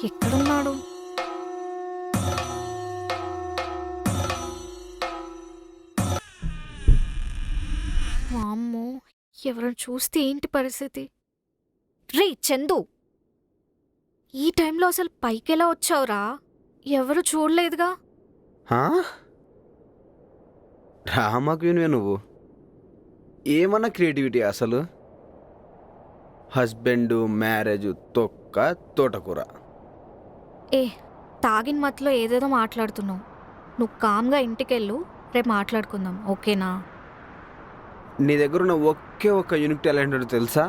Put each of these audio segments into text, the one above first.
ఎక్కడున్నాడు? వామ్మో! ఎవరైనా చూస్తే ఏంటి పరిస్థితి? రేయ్ చందు! ఈ టైంలో అసలు పైకెలా వచ్చావురా? ఎవరు చూడలేదుగా? హా? డ్రామా క్వీన్వే నువ్వు. ఏమన్నా క్రియేటివిటీ అసలు. హస్బెండ్, మ్యారేజ్, తొక్క, తోటకూర. ఏ తాగిన మత్తులో ఏదేదో మాట్లాడుతున్నావు. నువ్వు కామ్గా ఇంటికెళ్ళు, రేపు మాట్లాడుకుందాం, ఓకేనా? నీ దగ్గర ఉన్న ఒకే ఒక్క యూనిక్ టాలెంట్ ఏంటో తెలుసా?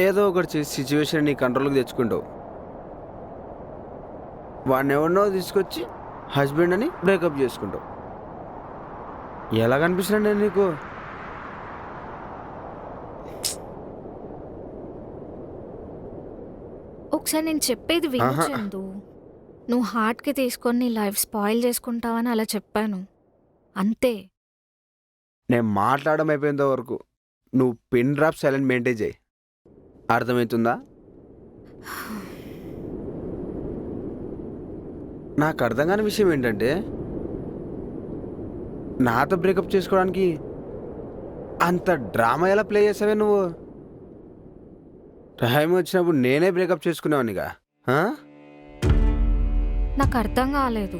ఏదో ఒకటి చేసి సిచ్యువేషన్ నీ కంట్రోల్కి తెచ్చుకుంటావు. వాడిని ఎవరినో తీసుకొచ్చి హస్బెండ్ అని బ్రేకప్ చేసుకుంటావు. ఎలా కనిపిస్తున్నాను నేను నీకు? ఒకసారి నేను చెప్పేది విను ఆహా. చందు. నువ్వు హార్ట్కి తీసుకొని నీ లైఫ్ స్పాయిల్ చేసుకుంటావని అలా చెప్పాను, అంతే. నేను మాట్లాడడం అయిపోయేంత వరకు నువ్వు పిన్ డ్రాప్ సైలెంట్ మెయింటైన్ చేయి. అర్థమవుతుందా? నాకు అర్థం కాని విషయం ఏంటంటే, నాతో బ్రేకప్ చేసుకోవడానికి అంత డ్రామా ఎలా ప్లే చేసావే నువ్వు? టైం వచ్చినప్పుడు నేనే బ్రేకప్ చేసుకునేవానిగా. నాకు అర్థం కాలేదు.